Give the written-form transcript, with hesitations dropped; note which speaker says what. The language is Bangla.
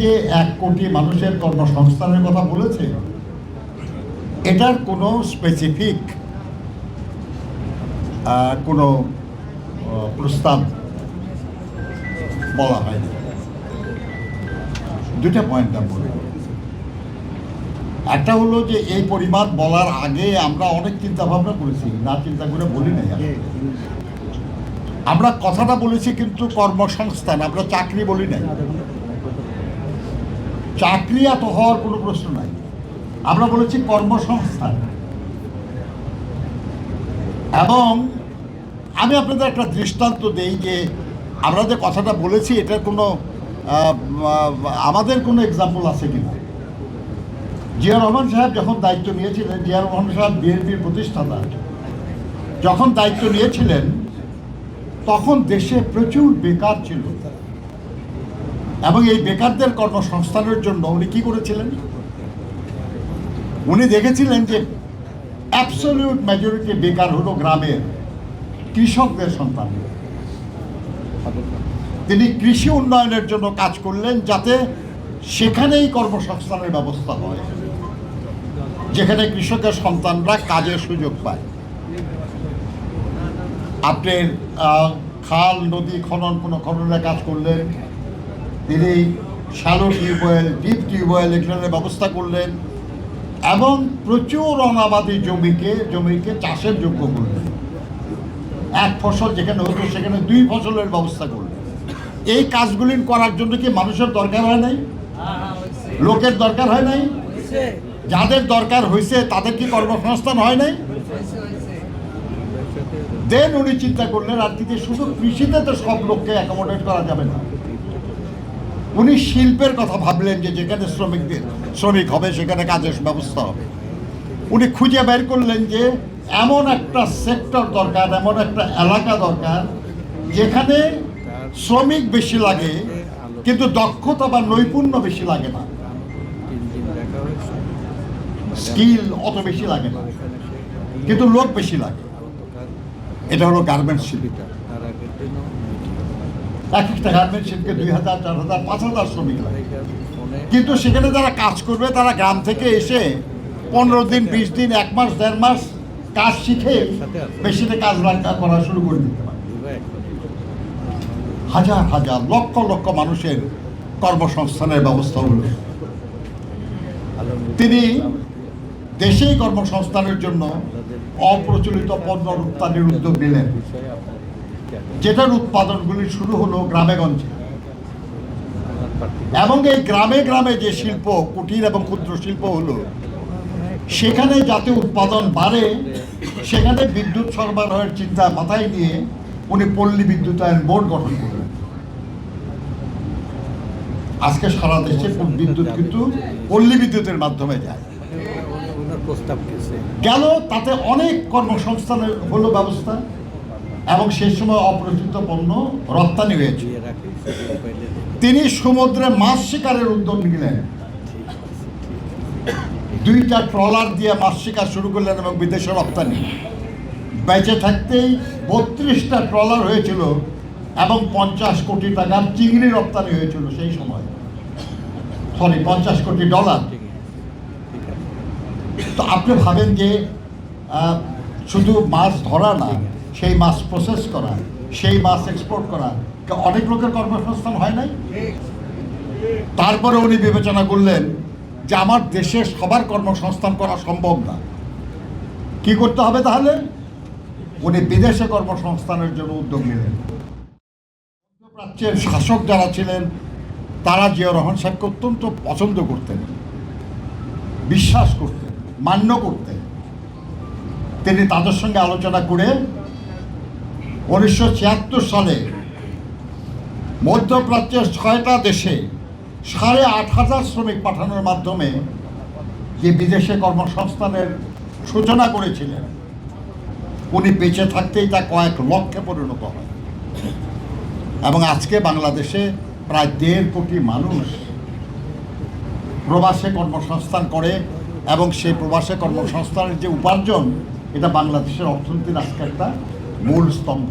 Speaker 1: যে 1 কোটি মানুষের কর্মসংস্থানের কথা বলেছে, এটার কোনো স্পেসিফিক কোনো প্রস্তাব বলা হয়নি। দুটা পয়েন্ট আমি বলি। একটা হলো যে এই পরিমাণ বলার আগে আমরা অনেক চিন্তা ভাবনা করেছি, না চিন্তা করে বলি নাই। আমরা কথাটা বলেছি কিন্তু কর্মসংস্থান, আমরা চাকরি বলি নাই। চাকরি এত হওয়ার কোনো প্রশ্ন নাই, আমরা বলেছি কর্মসংস্থান। এবং আমি আপনাদের একটা দৃষ্টান্ত দেই যে আমরা যে কথাটা বলেছি এটার কোনো আমাদের কোনো এক্সাম্পল আছে কিনা। জিয়া রহমান সাহেব যখন দায়িত্ব নিয়েছিলেন, জিয়া রহমান সাহেব বিএনপির প্রতিষ্ঠাতা, যখন দায়িত্ব নিয়েছিলেন তখন দেশে প্রচুর বেকার ছিল এবং এই বেকারদের কর্মসংস্থানের জন্য উনি কি করেছিলেন? উনি দেখেছিলেন যে অ্যাবসলিউট মেজরিটি বেকার হলো গ্রামের কৃষকদের সন্তান। তিনি কৃষি উন্নয়নের জন্য কাজ করলেন যাতে সেখানেই কর্মসংস্থানের ব্যবস্থা হয়, যেখানে কৃষকের সন্তানরা কাজের সুযোগ পায়। আপনি খাল নদী খননের কাজ করলেন, তিনি শ্যালো টিউবওয়েল, ডিপ টিউবওয়েল এগুলোর ব্যবস্থা করলেন এবং প্রচুর অনাবাদী জমিকে চাষের যোগ্য করলেন। 1 ফসল যেখানে হতো সেখানে 2 ফসলের ব্যবস্থা করলেন। এই কাজগুলি করার জন্য কি মানুষের দরকার হয় নাই? লোকের দরকার হয় নাই? যাদের দরকার হয়েছে তাদের কি কর্মসংস্থান হয় নাই? দেন উনি চিন্তা করলেন আর কি, শুধু কৃষিতে তো সব লোককে অ্যাকোমোডেট করা যাবে না। উনি শিল্পের কথা ভাবলেন যে যেখানে শ্রমিক হবে সেখানে কাজের ব্যবস্থা হবে। উনি খুঁজে বের করলেন যে এমন একটা সেক্টর দরকার, এমন একটা এলাকা দরকার যেখানে শ্রমিক বেশি লাগে কিন্তু দক্ষতা বা নৈপুণ্য বেশি লাগে না, স্কিল অত বেশি লাগে না কিন্তু লোক বেশি লাগে। এটা হলো গার্মেন্টস শিল্প। এক একটা গার্মেন্টস শিল্পে 2000, 4000, 5000 শ্রমিক লাগে, কিন্তু সেখানে যারা কাজ করবে তারা গ্রাম থেকে এসে 15 দিন, 20 দিন, 1 মাস, 1.5 মাস কাজ শিখে মেশিনে কাজ করা শুরু করে দিতে পারে। হাজার হাজার লক্ষ লক্ষ মানুষের কর্মসংস্থানের ব্যবস্থা হল। তিনি দেশেই কর্মসংস্থানের জন্য অপ্রচলিত পণ্য রপ্তানির উদ্যোগ নিলেন, যেটার উৎপাদনগুলি শুরু হলো গ্রামেগঞ্জে। এবং এই গ্রামে গ্রামে যে শিল্প, কুটির এবং ক্ষুদ্র শিল্প হলো, সেখানে যাতে উৎপাদন বাড়ে সেখানে বিদ্যুৎ সরবরাহের চিন্তা মাথায় নিয়ে উনি পল্লী বিদ্যুতায়ন বোর্ড গঠন করলেন। আজকে সারা দেশে বিদ্যুৎ কিন্তু পল্লী বিদ্যুতের মাধ্যমে যায় গেল, তাতে অনেক কর্মসংস্থানের হলো ব্যবস্থা এবং সেই সময় অপ্রচলিত পণ্য রপ্তানি হয়েছে। তিনি সমুদ্রে মাছ শিকারের উদ্যোগ নিলেন, 2টা ট্রলার দিয়ে মাছ শিকার শুরু করলেন এবং বিদেশে রপ্তানি। বেঁচে থাকতেই 32টা ট্রলার হয়েছিল এবং 50 কোটি টাকার চিংড়ি রপ্তানি হয়েছিল সেই সময়, 50 কোটি ডলার। তো আপনি ভাবেন যে শুধু মাছ ধরা না, সেই মাছ প্রসেস করা, সেই মাছ এক্সপোর্ট করা, অনেক লোকের কর্মসংস্থান হয় নাই। তারপরে উনি বিবেচনা করলেন যে আমার দেশে সবার কর্মসংস্থান করা সম্ভব না, কি করতে হবে তাহলে? উনি বিদেশে কর্মসংস্থানের জন্য উদ্যোগ নিলেন। মধ্যপ্রাচ্যের শাসক যারা ছিলেন তারা জিয়া রহমান সাহেবকে অত্যন্ত পছন্দ করতেন, বিশ্বাস করতেন, মান্য করতেন। তিনি তাদের সঙ্গে আলোচনা করে 1976 সালে মধ্যপ্রাচ্যের 6টা দেশে 8500 শ্রমিক পাঠানোর মাধ্যমে যে বিদেশে কর্মসংস্থানের সূচনা করেছিলেন, উনি বেঁচে থাকতেই তা কয়েক লক্ষে পরিণত হয় এবং আজকে বাংলাদেশে প্রায় 1.5 কোটি মানুষ প্রবাসে কর্মসংস্থান করে এবং সেই প্রবাসে কর্মসংস্থানের যে উপার্জন, এটা বাংলাদেশের অর্থনীতির আজকে একটা মূল স্তম্ভ।